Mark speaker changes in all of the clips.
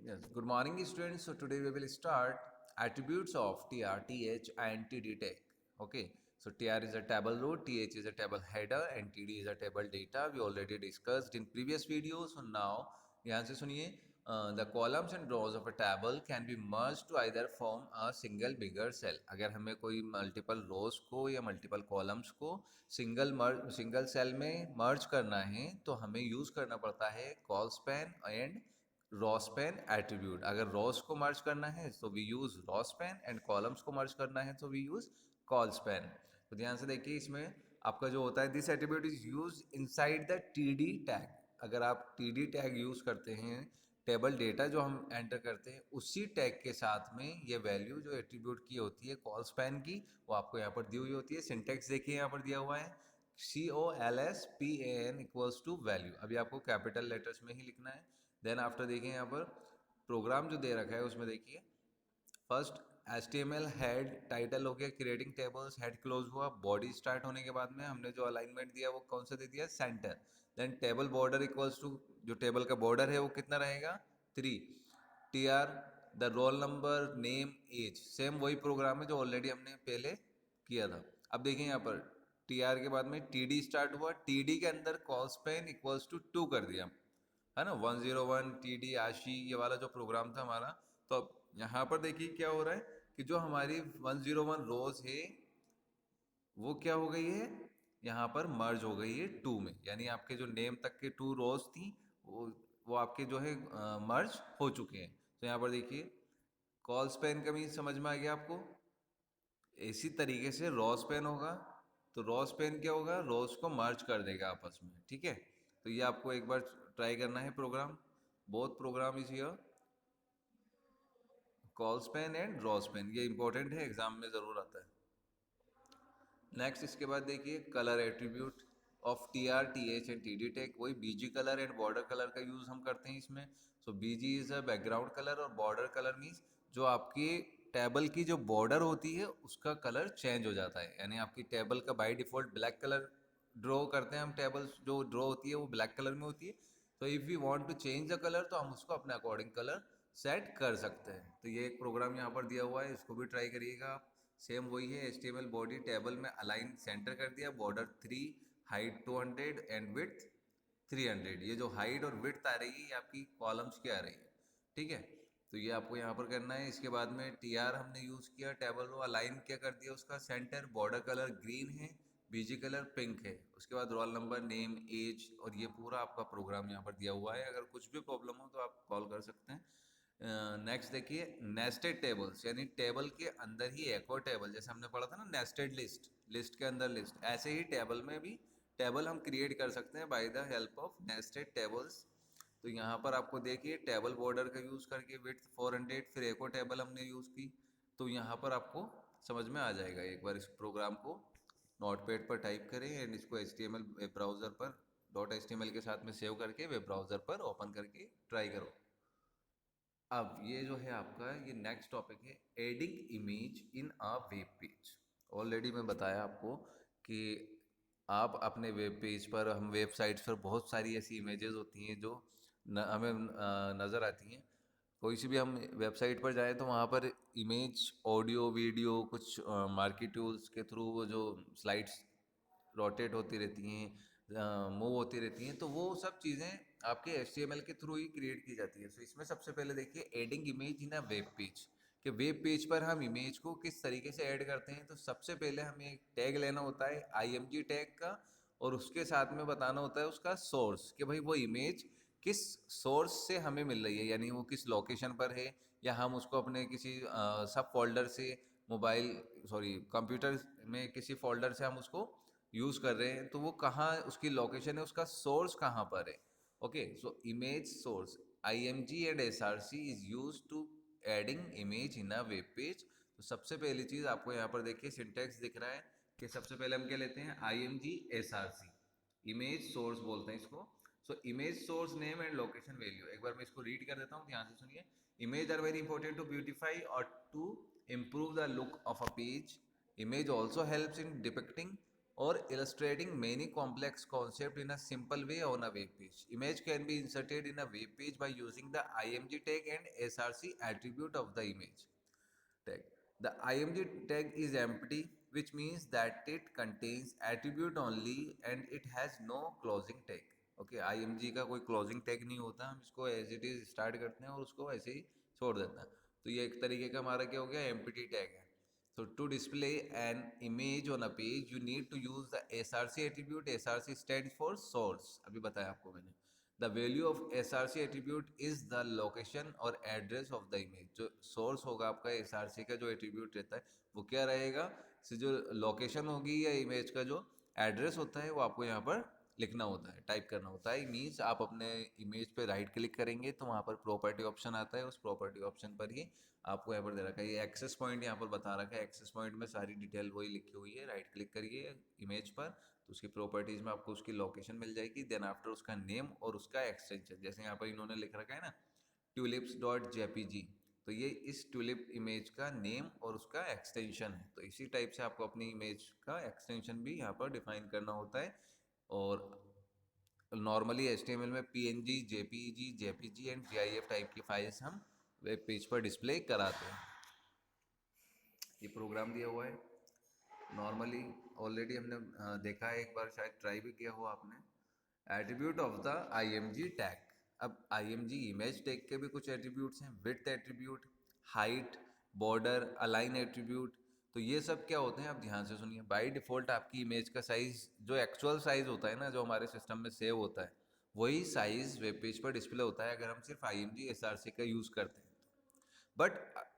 Speaker 1: Yes, good morning students. So today we will start attributes of TR, TH and TD tag. Okay, so TR is a table root, TH is a table header and TD is a table data. We already discussed in previous videos. So now यहाँ से सुनिए the columns and rows of a table can be merged to either form a single bigger cell. अगर हमें कोई multiple rows को या multiple columns को single cell में merge करना है तो हमें use करना पड़ता है call span and row span attribute. अगर रॉस को मर्ज करना है तो we use row span and columns को मर्ज करना है तो वी यूज कॉल स्पैन. तो ध्यान से देखिए इसमें आपका जो होता है this attribute is use inside the TD tag. अगर आप टीडी टैग यूज करते हैं टेबल डेटा जो हम एंटर करते हैं उसी टैग के साथ में ये वैल्यू जो एट्रीब्यूट की होती है कॉल स्पैन की वो आपको यहाँ पर दी हुई होती है. सिंटेक्स देखिए यहाँ पर दिया हुआ है COLSPAN इक्वल्स टू वैल्यू. अभी आपको कैपिटल लेटर्स में ही लिखना है. देन आफ्टर देखिए यहाँ पर प्रोग्राम जो दे रखा है उसमें देखिए फर्स्ट HTML हेड टाइटल हो गया क्रिएटिंग टेबल्स, हेड क्लोज हुआ, बॉडी स्टार्ट होने के बाद में हमने जो अलाइनमेंट दिया वो कौन सा दे दिया centre. Then table border equals to जो टेबल का बॉर्डर है वो कितना रहेगा 3. TR the roll number name age same वही प्रोग्राम है जो ऑलरेडी हमने पहले किया था. अब देखिए यहाँ पर TR के बाद में TD स्टार्ट हुआ, TD के अंदर कॉल स्पैन इक्वल्स टू 2 कर दिया है ना. 101 TD आशी ये वाला जो प्रोग्राम था हमारा. तो अब यहाँ पर देखिए क्या हो रहा है कि जो हमारी 101 रोज है वो क्या हो गई है यहाँ पर मर्ज हो गई है 2 में. यानी आपके जो नेम तक के 2 रोज थी वो आपके जो है मर्ज हो चुके हैं. तो यहाँ पर देखिए कॉल स्पैन का भी समझ में आ गया आपको. इसी तरीके से रॉ स्पैन होगा तो रॉ स्पैन क्या होगा रोज को मर्ज कर देगा आपस में. ठीक है, तो ये आपको एक बार ट्राई करना है program. Both program is here call span and row span. ये इंपॉर्टेंट है एग्जाम में ज़रूर आता है. नेक्स्ट इसके बाद देखिए colour attribute of TR TH and TD tag. वही BG colour and border colour का यूज़ हम करते हैं इसमें. So BG is a background colour और बॉर्डर कलर मीन्स जो आपकी टेबल की जो बॉर्डर होती है उसका कलर चेंज हो जाता है. यानी आपकी टेबल का by default black colour draw करते हैं हम. टेबल जो ड्रॉ होती है वो ब्लैक कलर में होती है. तो if we want to change the colour तो हम उसको अपने अकॉर्डिंग कलर सेट कर सकते हैं. तो ये एक प्रोग्राम यहाँ पर दिया हुआ है, इसको भी ट्राई करिएगा आप. सेम वही है HTML बॉडी टेबल में अलाइन सेंटर कर दिया, बॉर्डर 3, हाइट 200 एंड विड्थ 300. ये जो हाइट और विड्थ आ रही है ये आपकी कॉलम्स की आ रही है. ठीक है, तो ये आपको यहाँ पर करना है. इसके बाद में TR हमने यूज़ किया टेबल रो अलाइन क्या कर दिया उसका सेंटर, बॉर्डर कलर ग्रीन है, BG कलर पिंक है. उसके बाद रोल नंबर नेम एज और ये पूरा आपका प्रोग्राम यहाँ पर दिया हुआ है. अगर कुछ भी प्रॉब्लम हो तो आप कॉल कर सकते हैं. नेक्स्ट देखिए नेस्टेड टेबल्स यानी टेबल के अंदर ही एक और टेबल. जैसे हमने पढ़ा था ना नेस्टेड लिस्ट, लिस्ट के अंदर लिस्ट, ऐसे ही टेबल में भी टेबल हम क्रिएट कर सकते हैं by the help of nested tables. तो यहाँ पर आपको देखिए टेबल बॉर्डर का यूज़ करके विड्थ 400 फिर एक और टेबल हमने यूज़ की. तो यहाँ पर आपको समझ में आ जाएगा. एक बार इस प्रोग्राम को नोटपैड पर टाइप करें एंड इसको HTML वेब ब्राउज़र पर .html के साथ में सेव करके वेब ब्राउज़र पर ओपन करके ट्राई करो. अब ये जो है आपका ये नेक्स्ट टॉपिक है adding image in a web page. Already मैं बताया आपको कि आप अपने वेब पेज पर हम वेबसाइट्स पर बहुत सारी ऐसी इमेजेस होती हैं जो हमें नज़र आती हैं. कोई सी भी हम वेबसाइट पर जाएं तो वहाँ पर इमेज ऑडियो वीडियो कुछ मार्केट टूल्स के थ्रू वो जो स्लाइड्स रोटेट होती रहती हैं मूव होती रहती हैं तो वो सब चीज़ें आपके HTML के थ्रू ही क्रिएट की जाती है. सो इसमें सबसे पहले देखिए adding image in a web page कि वेब पेज पर हम इमेज को किस तरीके से ऐड करते हैं. तो सबसे पहले हमें एक टैग लेना होता है IMG टैग का और उसके साथ में बताना होता है उसका सोर्स कि भाई वो इमेज किस सोर्स से हमें मिल रही है यानी वो किस लोकेशन पर है या हम उसको अपने किसी सब फोल्डर से मोबाइल सॉरी कंप्यूटर में किसी फोल्डर से हम उसको यूज़ कर रहे हैं तो वो कहाँ उसकी लोकेशन है उसका सोर्स कहाँ पर है. Okay, so image source IMG and SRC is use to adding image in a web page. तो सबसे पहली चीज़ आपको यहाँ पर देखिए सिंटेक्स दिख रहा है कि सबसे पहले हम क्या लेते हैं IMG SRC इमेज सोर्स बोलते हैं इसको. सो image source name and location value. एक बार मैं इसको रीड कर देता हूँ, ध्यान से सुनिए. Image are very important to beautify और to improve the look of a page. Image also helps in depicting or illustrating many complex concepts in a simple way on a web page. Image can be inserted in a web page by using the img tag and src attribute of the image tag. The img tag is empty, which means that it contains attribute only and it has no closing tag. Okay img का कोई closing tag नहीं होता, हम इसको as it is start करते हैं और उसको ऐसे ही छोड़ देते हैं. तो ये एक तरीके का हमारा क्या हो गया, एम्प्टी टैग है. So to display an image on a page, you need to use the src attribute. src stands for source. अभी बताया आपको मैंने. The value of src attribute is the location or address of the image. जो source होगा आपका src का जो attribute रहता है वो क्या रहेगा, से जो location होगी या image का जो address होता है वो आपको यहाँ पर लिखना होता है, टाइप करना होता है. मीन्स आप अपने इमेज पे राइट क्लिक करेंगे तो वहाँ पर प्रॉपर्टी ऑप्शन आता है, उस प्रॉपर्टी ऑप्शन पर ही आपको यहाँ पर दे रखा है. ये एक्सेस पॉइंट यहाँ पर बता रखा है, एक्सेस पॉइंट में सारी डिटेल वही लिखी हुई है. राइट क्लिक करिए इमेज पर तो उसकी प्रॉपर्टीज़ में आपको उसकी लोकेशन मिल जाएगी. देन आफ्टर उसका नेम और उसका एक्सटेंशन, जैसे यहाँ पर इन्होंने लिख रखा है ना tulips.jpg, तो ये इस ट्यूलिप इमेज का नेम और उसका एक्सटेंशन है. तो इसी टाइप से आपको अपनी इमेज का एक्सटेंशन भी यहाँ पर डिफाइन करना होता है. और नॉर्मली HTML में PNG, JPG, JPG and GIF type की फाइल्स हम वेब पेज पर डिस्प्ले कराते हैं. ये प्रोग्राम दिया हुआ है नॉर्मली, ऑलरेडी हमने देखा है, एक बार शायद ट्राई भी किया हुआ आपने. Attribute of the IMG tag. अब IMG इमेज टैग के भी कुछ एट्रीब्यूट्स हैं. Width attribute, height, border, align attribute. तो ये सब क्या होते हैं आप ध्यान से सुनिए. बाय डिफ़ॉल्ट आपकी इमेज का साइज़ जो एक्चुअल साइज़ होता है ना, जो हमारे सिस्टम में सेव होता है, वही साइज़ वेब पेज पर डिस्प्ले होता है अगर हम सिर्फ IMG SRC का यूज़ करते हैं. बट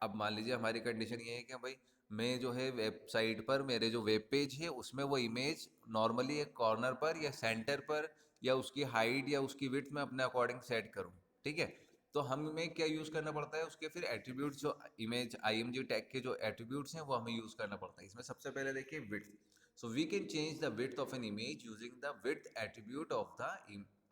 Speaker 1: अब मान लीजिए हमारी कंडीशन ये है कि भाई मैं जो है वेबसाइट पर मेरे जो वेब पेज है उसमें वो इमेज नॉर्मली एक कॉर्नर पर या सेंटर पर या उसकी हाइट या उसकी विड्थ में अपने अकॉर्डिंग सेट करूँ. ठीक है, तो हमें क्या यूज़ करना पड़ता है, उसके फिर एट्रीब्यूट्स जो इमेज IMG टैग के जो एट्रीब्यूट्स हैं वो हमें यूज़ करना पड़ता है. इसमें सबसे पहले देखिए width. So we can change the width of an image using the width attribute of the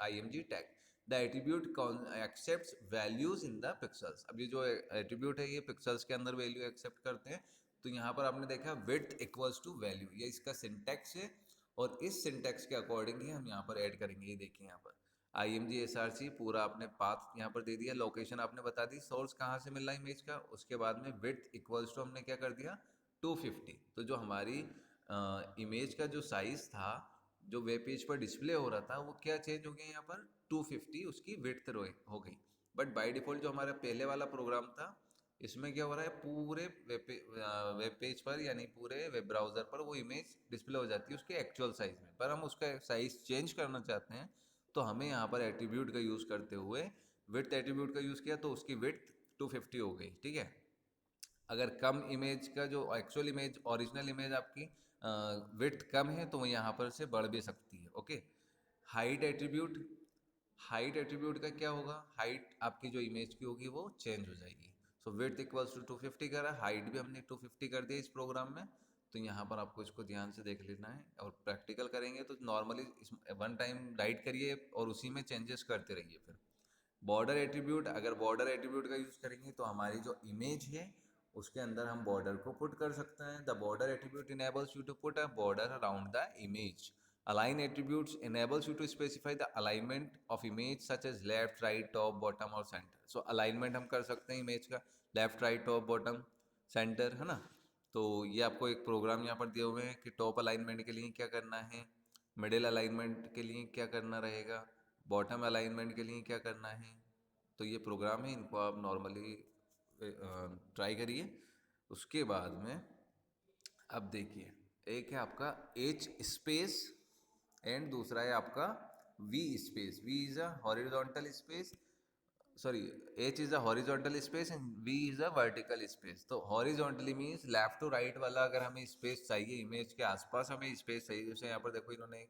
Speaker 1: IMG tag. The attribute accept values in the pixels. अब ये जो एट्रीब्यूट है ये पिक्सल्स के अंदर वैल्यू एक्सेप्ट करते हैं. तो यहाँ पर आपने देखा विड्थ इक्वल्स टू वैल्यू, ये इसका सिंटैक्स है और इस सिंटैक्स के अकॉर्डिंग ही हम यहाँ पर ऐड करेंगे. ये देखिए यहाँ पर IMG SRC पूरा आपने पाथ यहाँ पर दे दिया, लोकेशन आपने बता दी, सोर्स कहाँ से मिल रहा है इमेज का, उसके बाद में विड्थ इक्वल्स टू हमने क्या कर दिया 250. तो जो हमारी इमेज का जो साइज़ था जो वेब पेज पर डिस्प्ले हो रहा था वो क्या चेंज हो गया यहाँ पर 250 उसकी विड्थ हो गई. बट बाय डिफ़ॉल्ट जो हमारा पहले वाला प्रोग्राम था इसमें क्या हो रहा है, पूरे वेब पेज पर यानी पूरे वेब ब्राउज़र पर वो इमेज डिस्प्ले हो जाती है उसके एक्चुअल साइज़ में. पर हम उसका साइज़ चेंज करना चाहते हैं तो हमें यहाँ पर एट्रीब्यूट का यूज़ करते हुए विड्थ एट्रीब्यूट का यूज़ किया तो उसकी विड्थ 250 हो गई. ठीक है, अगर कम इमेज का जो एक्चुअल इमेज ओरिजिनल इमेज आपकी विड्थ कम है तो वो यहाँ पर से बढ़ भी सकती है. Okay, height attribute. Height attribute का क्या होगा, हाइट आपकी जो इमेज की होगी वो चेंज हो जाएगी. सो विड्थ इक्वल्स टू 250 करा, हाइट भी हमने 250 कर दिया इस प्रोग्राम में. तो यहाँ पर आपको इसको ध्यान से देख लेना है और प्रैक्टिकल करेंगे तो नॉर्मली वन टाइम राइट करिए और उसी में चेंजेस करते रहिए. फिर बॉर्डर एट्रीब्यूट, अगर बॉर्डर एट्रीब्यूट का यूज़ करेंगे तो हमारी जो इमेज है उसके अंदर हम बॉर्डर को पुट कर सकते हैं. The border attribute enables you to put a border around the image. Align attributes enables you to specify the alignment of image such as left, right, top, bottom और center. So alignment हम कर सकते हैं image का left, right, top, bottom, center, है ना. तो ये आपको एक प्रोग्राम यहाँ पर दिए हुए हैं कि टॉप अलाइनमेंट के लिए क्या करना है, मिडिल अलाइनमेंट के लिए क्या करना रहेगा, बॉटम अलाइनमेंट के लिए क्या करना है. तो ये प्रोग्राम है, इनको आप नॉर्मली ट्राई करिए. उसके बाद में अब देखिए एक है आपका H स्पेस एंड दूसरा है आपका V space. V is a horizontal space, sorry H is a horizontal space and V is a vertical space. तो horizontally means left to right वाला अगर हमें स्पेस चाहिए, इमेज के आसपास हमें स्पेस चाहिए. जैसे यहाँ पर देखो इन्होंने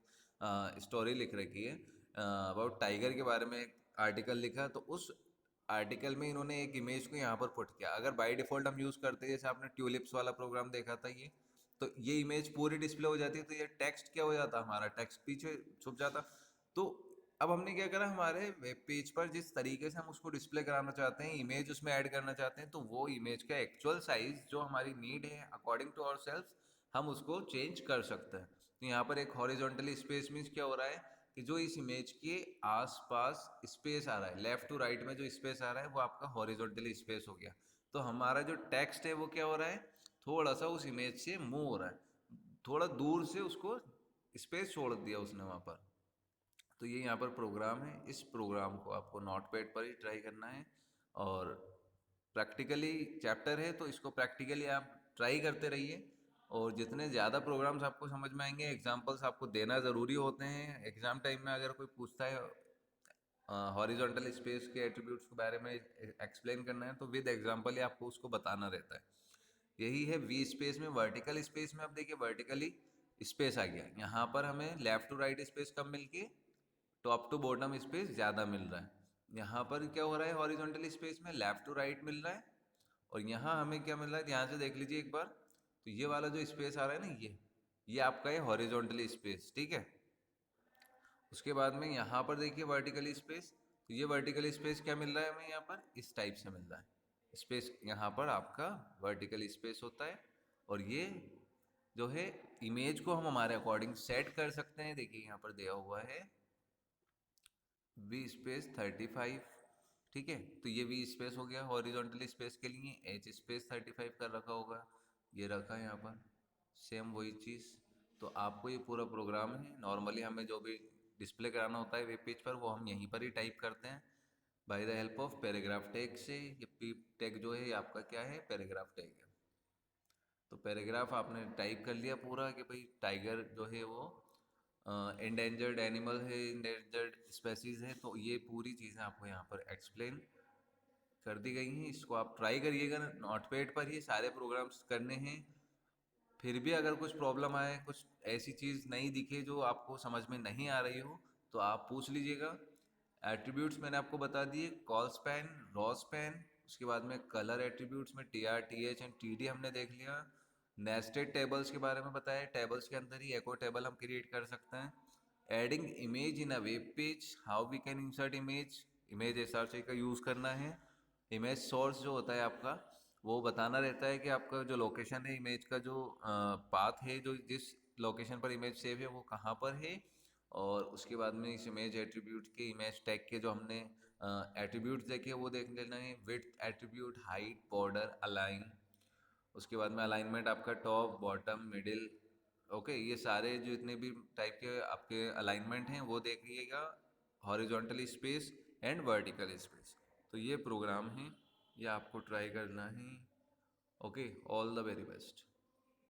Speaker 1: स्टोरी लिख रखी है अबाउट टाइगर के बारे में, आर्टिकल लिखा, तो उस आर्टिकल में इन्होंने एक इमेज को यहाँ पर पुट किया. अगर बाय डिफ़ॉल्ट हम यूज़ करते हैं जैसे आपने ट्यूलिप्स वाला प्रोग्राम देखा था ये, तो ये इमेज पूरी डिस्प्ले हो जाती है तो ये टेक्स्ट क्या हो जाता, हमारा टेक्स्ट पीछे छुप जाता. तो अब हमने क्या करा, हमारे वेब पेज पर जिस तरीके से हम उसको डिस्प्ले कराना चाहते हैं, इमेज उसमें ऐड करना चाहते हैं, तो वो इमेज का एक्चुअल साइज जो हमारी नीड है अकॉर्डिंग टू आवर सेल्फ हम उसको चेंज कर सकते हैं. तो यहाँ पर एक हॉरिजॉन्टली स्पेस मीन्स क्या हो रहा है कि जो इस इमेज के आसपास स्पेस आ रहा है, लेफ्ट टू राइट में जो स्पेस आ रहा है वो आपका हॉरिजॉन्टली स्पेस हो गया। तो हमारा जो टेक्स्ट है वो क्या हो रहा है, थोड़ा सा उस इमेज से मूव हो रहा है, थोड़ा दूर से उसको स्पेस छोड़ दिया उसने वहाँ पर। तो ये यहाँ पर प्रोग्राम है, इस प्रोग्राम को आपको नोटपैड पर ही ट्राई करना है। और प्रैक्टिकली चैप्टर है तो इसको प्रैक्टिकली आप ट्राई करते रहिए। और जितने ज़्यादा प्रोग्राम्स आपको समझ में आएंगे, एग्जांपल्स आपको देना ज़रूरी होते हैं एग्ज़ाम टाइम में। अगर कोई पूछता है हॉरिजॉन्टल स्पेस के एट्रीब्यूट्स के बारे में एक्सप्लेन करना है तो विद एग्जांपल ही आपको उसको बताना रहता है। यही है वी स्पेस में। वर्टिकल स्पेस में अब देखिए वर्टिकली स्पेस आ गया, यहाँ पर हमें लेफ्ट टू राइट स्पेस कम मिल के टॉप टू बॉटम स्पेस ज़्यादा मिल रहा है। यहाँ पर क्या हो रहा है, हॉरिजॉन्टल स्पेस में लेफ्ट टू राइट मिल रहा है। और यहाँ हमें क्या मिल रहा है, ध्यान से देख लीजिए एक बार। तो ये वाला जो स्पेस आ रहा है ना, ये आपका है हॉरिजॉन्टली स्पेस, ठीक है। उसके बाद में यहाँ पर देखिए वर्टिकली स्पेस। तो ये वर्टिकली स्पेस क्या मिल रहा है हमें, यहाँ पर इस टाइप से मिल रहा है स्पेस। यहाँ पर आपका वर्टिकल स्पेस होता है। और ये जो है इमेज को हम हमारे अकॉर्डिंग सेट कर सकते हैं। देखिए यहाँ पर दिया हुआ है वी स्पेस 35, ठीक है। तो ये वी स्पेस हो गया हॉरिजॉन्टल स्पेस के लिए। एच स्पेस 35 कर रखा होगा, ये रखा है यहाँ पर, सेम वही चीज़। तो आपको ये पूरा प्रोग्राम है, नॉर्मली हमें जो भी डिस्प्ले कराना होता है वेब पेज पर वो हम यहीं पर ही टाइप करते हैं by the help of paragraph tag से। ये पी टैग जो है ये आपका क्या है, पैराग्राफ टैग है। तो पैराग्राफ आपने टाइप कर लिया पूरा कि भाई टाइगर जो है वो एंडेंजर्ड एनिमल है, एंडेंजर्ड स्पेसीज है। तो ये पूरी चीज़ें आपको यहाँ पर एक्सप्लेन कर दी गई हैं। इसको आप ट्राई करिएगा, नोटपैड पर ही सारे प्रोग्राम्स करने हैं। फिर भी अगर कुछ प्रॉब्लम आए, कुछ ऐसी चीज़ नहीं दिखे जो आपको समझ में नहीं आ रही हो, तो आप पूछ लीजिएगा। एट्रीब्यूट्स मैंने आपको बता दिए, कॉल स्पैन, रॉ स्पैन। उसके बाद में कलर एट्रीब्यूट्स में T R T H and T D हमने देख लिया। नेस्टेड टेबल्स के बारे में बताया, टेबल्स के अंदर ही एको टेबल हम क्रिएट कर सकते हैं। Adding image in a web page, how we can insert image, image SRC का यूज़ करना है। इमेज सोर्स जो होता है आपका, वो बताना रहता है कि आपका जो लोकेशन है इमेज का, जो पाथ है, जो जिस लोकेशन पर इमेज सेव है वो कहाँ पर है। और उसके बाद में इस इमेज एट्रीब्यूट के, इमेज टैग के जो हमने एट्रीब्यूट्स देखे वो देख लेना है। Width attribute, height, border, align. उसके बाद में अलाइनमेंट आपका टॉप, बॉटम, मिडिल, ओके। ये सारे जो इतने भी टाइप के आपके अलाइनमेंट हैं वो देखिएगा, horizontal space and vertical space. तो ये प्रोग्राम है, ये आपको ट्राई करना है। Okay, all the very best.